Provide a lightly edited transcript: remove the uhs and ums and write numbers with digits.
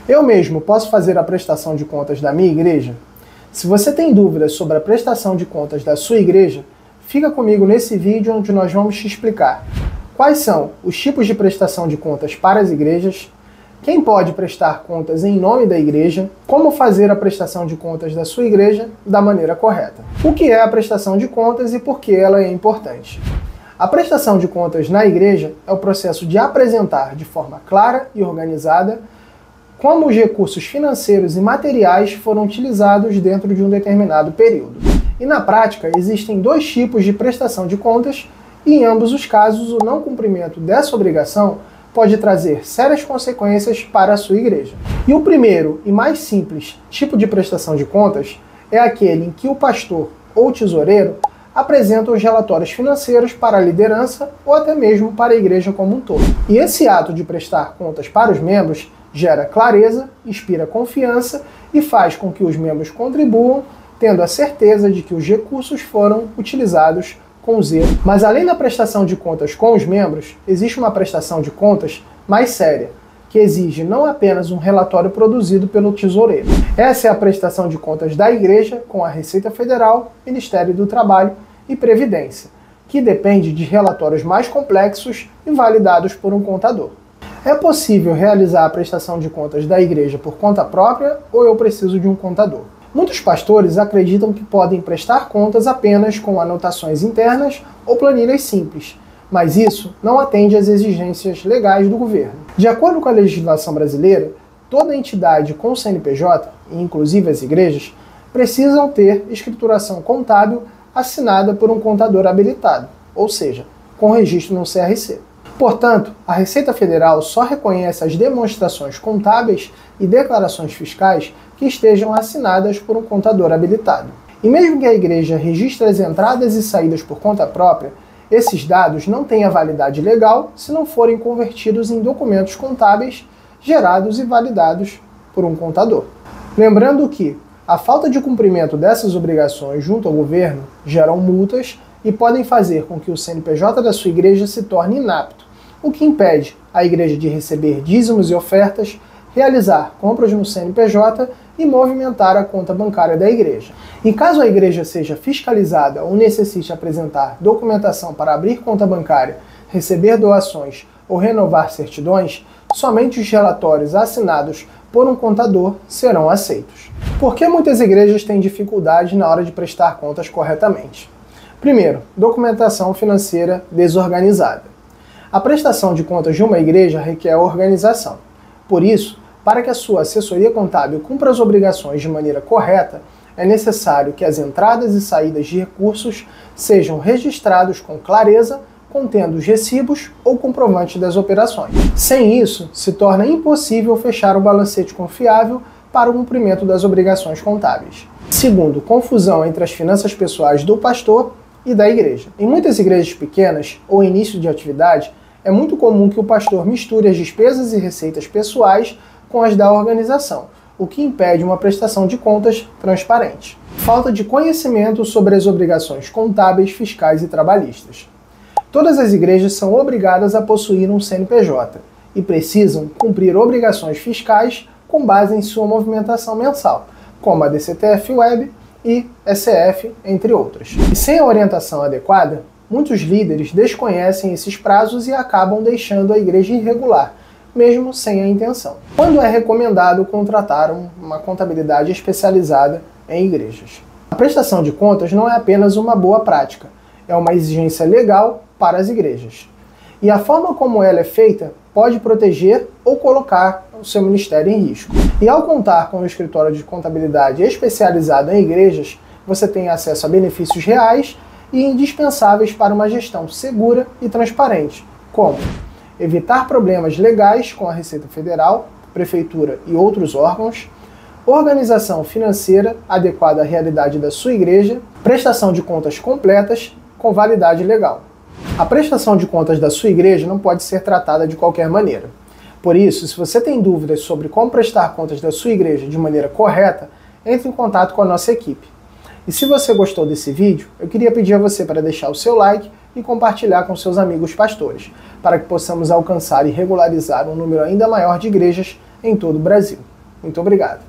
Eu mesmo posso fazer a prestação de contas da minha igreja? Se você tem dúvidas sobre a prestação de contas da sua igreja, fica comigo nesse vídeo onde nós vamos te explicar quais são os tipos de prestação de contas para as igrejas, quem pode prestar contas em nome da igreja, como fazer a prestação de contas da sua igreja da maneira correta. O que é a prestação de contas e por que ela é importante? A prestação de contas na igreja é o processo de apresentar de forma clara e organizada como os recursos financeiros e materiais foram utilizados dentro de um determinado período. E na prática, existem dois tipos de prestação de contas e em ambos os casos o não cumprimento dessa obrigação pode trazer sérias consequências para a sua igreja. E o primeiro e mais simples tipo de prestação de contas é aquele em que o pastor ou tesoureiro apresenta os relatórios financeiros para a liderança ou até mesmo para a igreja como um todo. E esse ato de prestar contas para os membros gera clareza, inspira confiança e faz com que os membros contribuam, tendo a certeza de que os recursos foram utilizados com zelo. Mas além da prestação de contas com os membros, existe uma prestação de contas mais séria, que exige não apenas um relatório produzido pelo tesoureiro. Essa é a prestação de contas da igreja com a Receita Federal, Ministério do Trabalho e Previdência, que depende de relatórios mais complexos e validados por um contador. É possível realizar a prestação de contas da igreja por conta própria ou eu preciso de um contador? Muitos pastores acreditam que podem prestar contas apenas com anotações internas ou planilhas simples, mas isso não atende às exigências legais do governo. De acordo com a legislação brasileira, toda entidade com CNPJ, inclusive as igrejas, precisam ter escrituração contábil assinada por um contador habilitado, ou seja, com registro no CRC. Portanto, a Receita Federal só reconhece as demonstrações contábeis e declarações fiscais que estejam assinadas por um contador habilitado. E mesmo que a igreja registre as entradas e saídas por conta própria, esses dados não têm a validade legal se não forem convertidos em documentos contábeis gerados e validados por um contador. Lembrando que a falta de cumprimento dessas obrigações junto ao governo geram multas e podem fazer com que o CNPJ da sua igreja se torne inapto, o que impede a igreja de receber dízimos e ofertas, realizar compras no CNPJ e movimentar a conta bancária da igreja. E caso a igreja seja fiscalizada ou necessite apresentar documentação para abrir conta bancária, receber doações ou renovar certidões, somente os relatórios assinados por um contador serão aceitos. Por que muitas igrejas têm dificuldade na hora de prestar contas corretamente? Primeiro, documentação financeira desorganizada. A prestação de contas de uma igreja requer organização. Por isso, para que a sua assessoria contábil cumpra as obrigações de maneira correta, é necessário que as entradas e saídas de recursos sejam registrados com clareza, contendo os recibos ou comprovantes das operações. Sem isso, se torna impossível fechar um balancete confiável para o cumprimento das obrigações contábeis. Segundo, confusão entre as finanças pessoais do pastor e da igreja. Em muitas igrejas pequenas ou início de atividade, é muito comum que o pastor misture as despesas e receitas pessoais com as da organização, o que impede uma prestação de contas transparente. Falta de conhecimento sobre as obrigações contábeis, fiscais e trabalhistas. Todas as igrejas são obrigadas a possuir um CNPJ e precisam cumprir obrigações fiscais com base em sua movimentação mensal, como a DCTF Web e SF, entre outras. E sem a orientação adequada, muitos líderes desconhecem esses prazos e acabam deixando a igreja irregular, mesmo sem a intenção. Quando é recomendado contratar uma contabilidade especializada em igrejas? A prestação de contas não é apenas uma boa prática, é uma exigência legal para as igrejas. E a forma como ela é feita pode proteger ou colocar o seu ministério em risco. E ao contar com um escritório de contabilidade especializado em igrejas, você tem acesso a benefícios reais e indispensáveis para uma gestão segura e transparente, como evitar problemas legais com a Receita Federal, Prefeitura e outros órgãos, organização financeira adequada à realidade da sua igreja, prestação de contas completas com validade legal. A prestação de contas da sua igreja não pode ser tratada de qualquer maneira. Por isso, se você tem dúvidas sobre como prestar contas da sua igreja de maneira correta, entre em contato com a nossa equipe. E se você gostou desse vídeo, eu queria pedir a você para deixar o seu like e compartilhar com seus amigos pastores, para que possamos alcançar e regularizar um número ainda maior de igrejas em todo o Brasil. Muito obrigado.